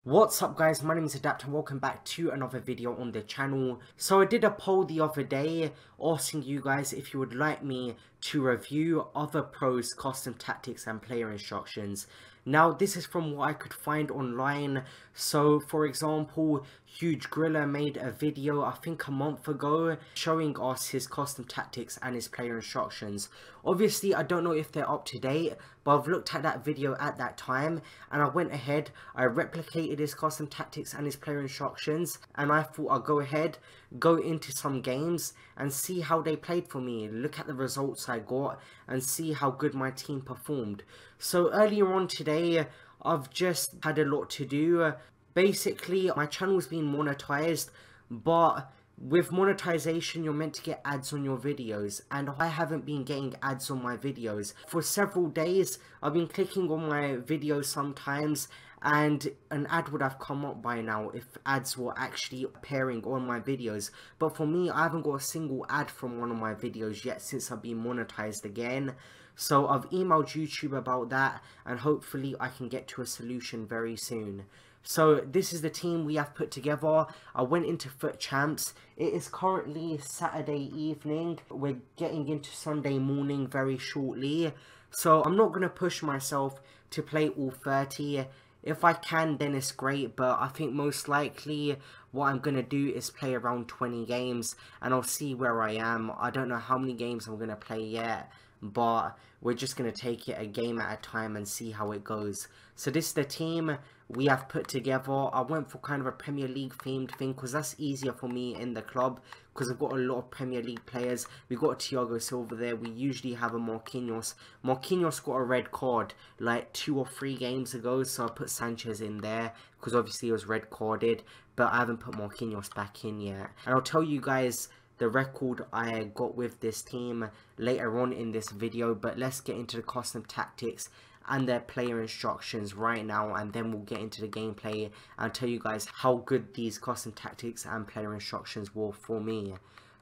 What's up guys, my name is Adapt and welcome back to another video on the channel. So I did a poll the other day asking you guys if you would like me to review other pros, custom tactics and player instructions. Now this is from what I could find online. So for example, Huge Griller made a video I think a month ago showing us his custom tactics and his player instructions. Obviously I don't know if they're up to date, but I've looked at that video at that time and I went ahead, I replicated his custom tactics and his player instructions, and I thought I'll go ahead, go into some games and see how they played for me, look at the results I got and see how good my team performed. So earlier on today, I've just had a lot to do. Basically, my channel's been monetized, but with monetization, you're meant to get ads on your videos, and I haven't been getting ads on my videos. For several days, I've been clicking on my videos sometimes, and an ad would have come up by now if ads were actually appearing on my videos. But for me, I haven't got a single ad from one of my videos yet since I've been monetized again. So I've emailed YouTube about that, and hopefully I can get to a solution very soon. So this is the team we have put together. I went into Foot Champs. It is currently Saturday evening. We're getting into Sunday morning very shortly. So I'm not going to push myself to play all 30. If I can, then it's great, but I think most likely what I'm going to do is play around 20 games and I'll see where I am. I don't know how many games I'm going to play yet, but we're just going to take it a game at a time and see how it goes. So this is the team we have put together. I went for kind of a Premier League themed thing because that's easier for me in the club because I've got a lot of Premier League players. We got a Thiago Silva there. We usually have a Marquinhos. Marquinhos got a red card like 2 or 3 games ago, so I put Sanchez in there because obviously he was red carded, but I haven't put Marquinhos back in yet. And I'll tell you guys the record I got with this team later on in this video, but let's get into the custom tactics and their player instructions right now, and then we'll get into the gameplay and tell you guys how good these custom tactics and player instructions were for me.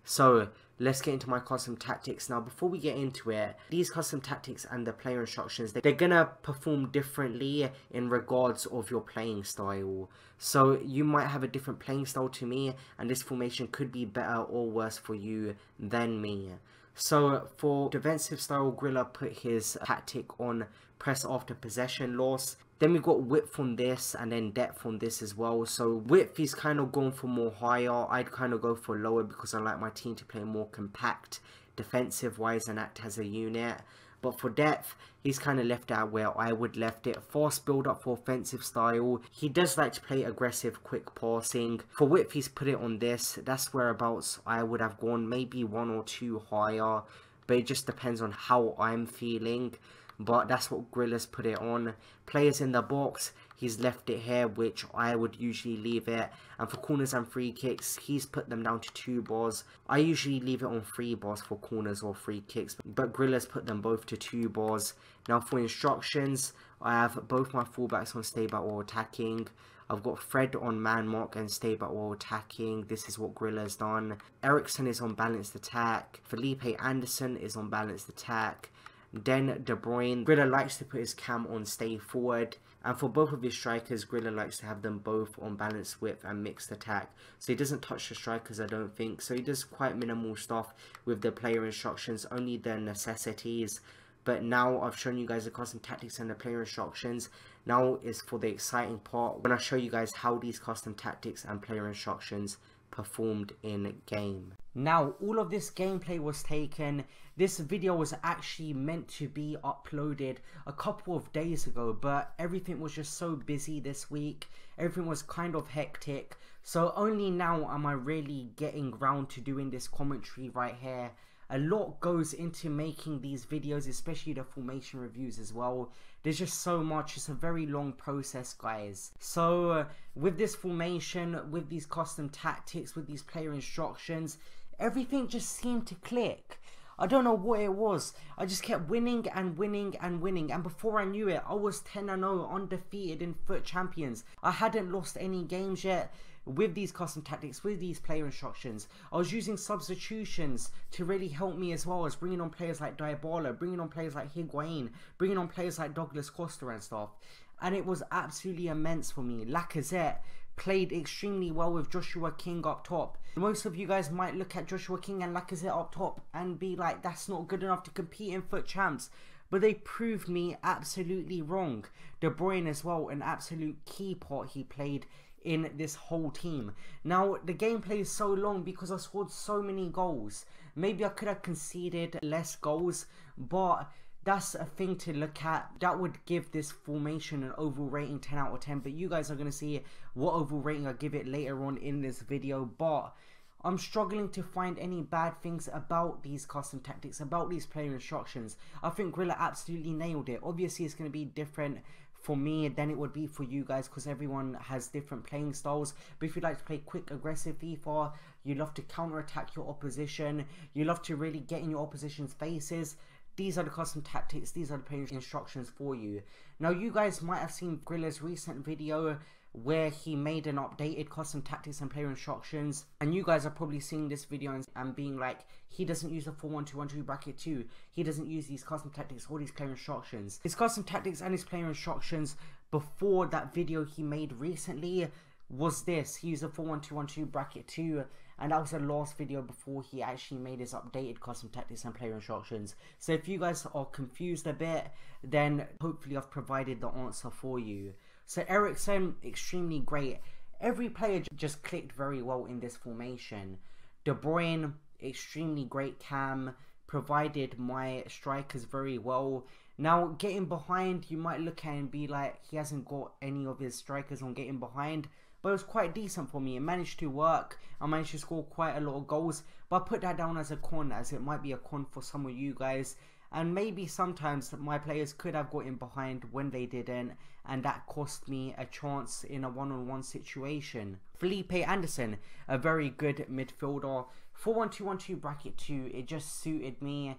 So let's get into my custom tactics. Now before we get into it, these custom tactics and the player instructions, they're gonna perform differently in regards of your playing style. So you might have a different playing style to me, and this formation could be better or worse for you than me. So for defensive style, Griller put his tactic on press after possession loss. Then we got width on this and then depth on this as well. So width is kind of going for more higher. I'd kind of go for lower because I like my team to play more compact defensive wise and act as a unit. But for depth, he's kind of left out where I would left it. Fast build up for offensive style. He does like to play aggressive, quick passing. For width, he's put it on this. That's whereabouts I would have gone, maybe 1 or 2 higher. But it just depends on how I'm feeling. But that's what Griller's put it on. Players in the box, he's left it here, which I would usually leave it. And for corners and free kicks, he's put them down to 2 bars. I usually leave it on 3 bars for corners or free kicks, but Griller's put them both to 2 bars. Now for instructions, I have both my fullbacks on stay back or attacking. I've got Fred on man mark and stay back or attacking. This is what Griller's done. Ericsson is on balanced attack. Felipe Anderson is on balanced attack. Then De Bruyne, Griller likes to put his cam on stay forward, and for both of his strikers, Griller likes to have them both on balanced width and mixed attack. So he doesn't touch the strikers, I don't think. So he does quite minimal stuff with the player instructions, only the necessities. But now I've shown you guys the custom tactics and the player instructions. Now is for the exciting part when I show you guys how these custom tactics and player instructions performed in game. Now all of this gameplay was taken. This video was actually meant to be uploaded a couple of days ago, but everything was just so busy this week. Everything was kind of hectic, so only now am I really getting round to doing this commentary right here. A lot goes into making these videos, especially the formation reviews as well. There's just so much. It's a very long process, guys. So with this formation, with these custom tactics, with these player instructions, everything just seemed to click. I don't know what it was. I just kept winning and winning and winning, and before I knew it, I was 10-0 undefeated in Foot Champions. I hadn't lost any games yet. With these custom tactics, with these player instructions, I was using substitutions to really help me as well. I was bringing on players like Dybala, bringing on players like Higuain, bringing on players like Douglas Costa and stuff. and it was absolutely immense for me. Lacazette played extremely well with Joshua King up top. Most of you guys might look at Joshua King and Lacazette up top and be like, that's not good enough to compete in FUT Champs. But they proved me absolutely wrong. De Bruyne as well, an absolute key part he played in this whole team. Now, the gameplay is so long because I scored so many goals. Maybe I could have conceded less goals, but that's a thing to look at. That would give this formation an overall rating 10 out of 10. But you guys are going to see what overall rating I give it later on in this video. But I'm struggling to find any bad things about these custom tactics, about these player instructions. I think Grilla absolutely nailed it. Obviously, it's going to be different for me than it would be for you guys because everyone has different playing styles. But if you like to play quick, aggressive FIFA, you love to counter-attack your opposition, you love to really get in your opposition's faces, these are the custom tactics, these are the player instructions for you. Now, you guys might have seen Grilla's recent video where he made an updated custom tactics and player instructions, and you guys are probably seeing this video and being like, he doesn't use the 4-1-2-1-2 bracket 2, he doesn't use these custom tactics or these player instructions. His custom tactics and his player instructions before that video he made recently was this. He used the 4-1-2-1-2 bracket 2, and that was the last video before he actually made his updated custom tactics and player instructions. So if you guys are confused a bit, then hopefully I've provided the answer for you. So Eriksen, extremely great. Every player just clicked very well in this formation. De Bruyne, extremely great cam, provided my strikers very well. Now, getting behind, you might look at it and be like, he hasn't got any of his strikers on getting behind. But it was quite decent for me. It managed to work. I managed to score quite a lot of goals. But I put that down as a con, as it might be a con for some of you guys. And maybe sometimes my players could have got in behind when they didn't, and that cost me a chance in a one-on-one situation. Felipe Anderson, a very good midfielder. 4-1-2-1-2 bracket 2, it just suited me,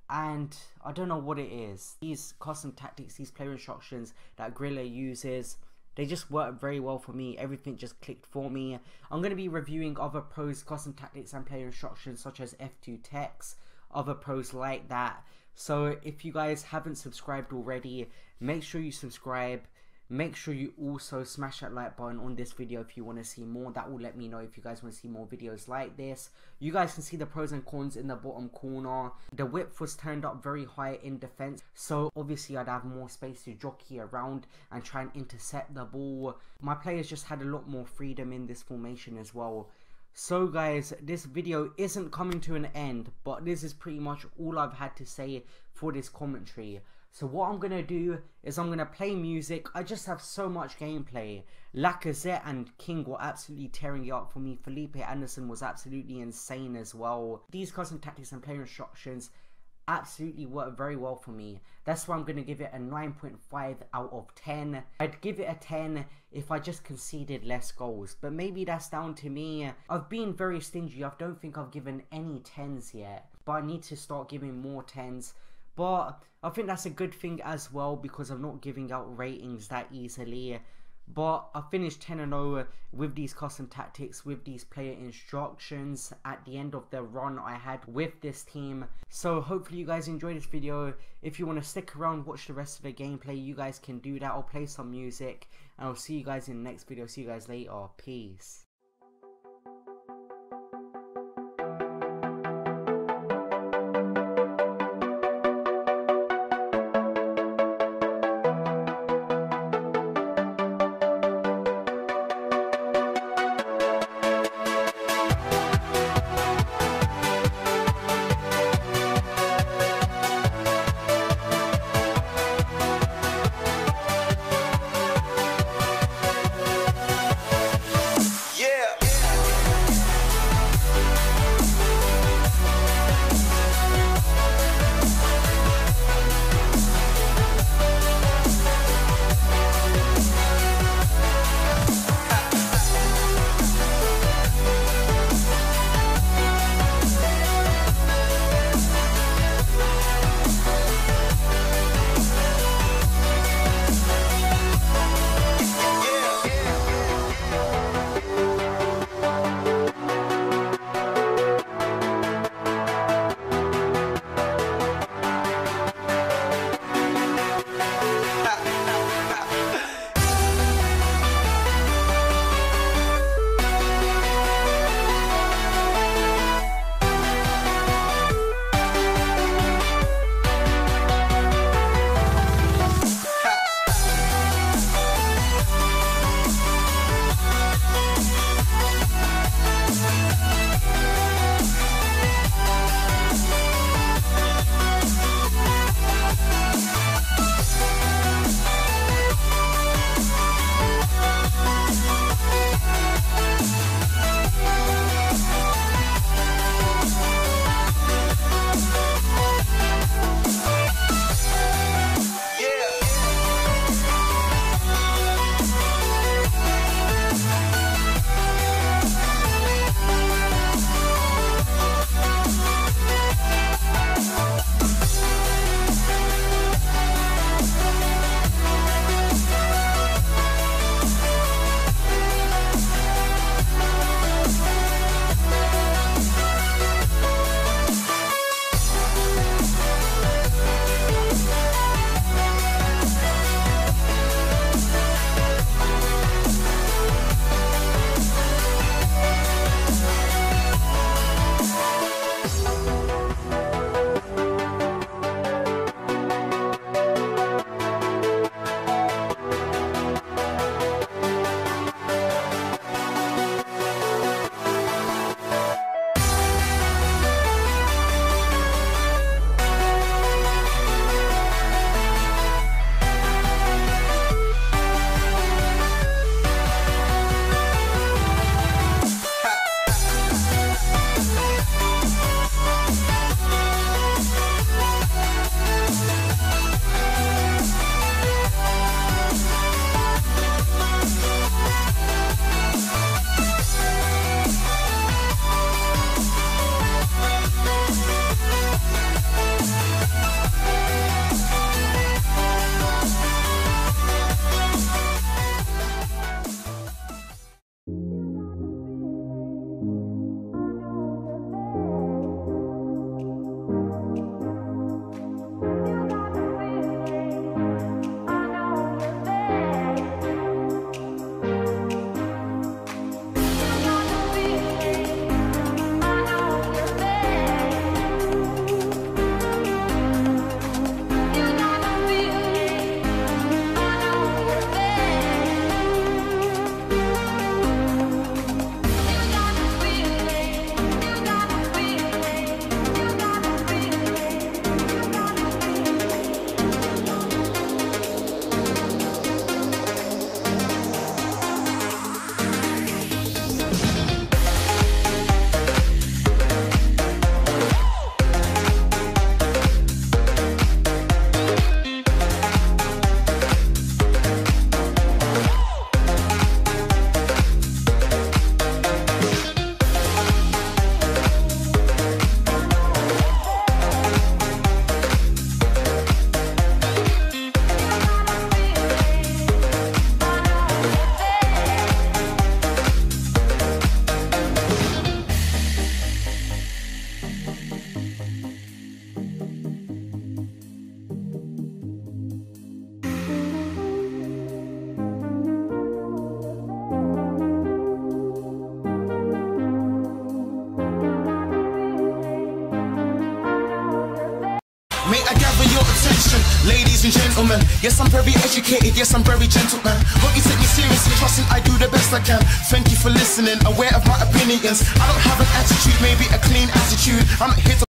and I don't know what it is. These custom tactics, these player instructions that Grilla uses, they just work very well for me. Everything just clicked for me. I'm going to be reviewing other pros, custom tactics and player instructions such as F2 Techs, other pros like that. So if you guys haven't subscribed already, make sure you subscribe. Make sure you also smash that like button on this video if you want to see more. That will let me know if you guys want to see more videos like this. You guys can see the pros and cons in the bottom corner. The width was turned up very high in defense, so obviously I'd have more space to jockey around and try and intercept the ball. My players just had a lot more freedom in this formation as well. So guys, this video isn't coming to an end, but this is pretty much all I've had to say for this commentary. So what I'm going to do is I'm going to play music. I just have so much gameplay. Lacazette and King were absolutely tearing it up for me. Felipe Anderson was absolutely insane as well. These custom tactics and player instructions absolutely worked very well for me. That's why I'm going to give it a 9.5 out of 10. I'd give it a 10 if I just conceded less goals, but maybe that's down to me. I've been very stingy. I don't think I've given any 10s yet, but I need to start giving more 10s. But I think that's a good thing as well because I'm not giving out ratings that easily. But I finished 10-0 with these custom tactics, with these player instructions at the end of the run I had with this team. So hopefully you guys enjoyed this video. If you want to stick around, watch the rest of the gameplay, you guys can do that. I'll play some music and I'll see you guys in the next video. See you guys later. Peace. Yes, I'm very educated, yes, I'm very gentleman. Hope you take me seriously, trusting I do the best I can. Thank you for listening, aware of my opinions. I don't have an attitude, maybe a clean attitude. I'm here to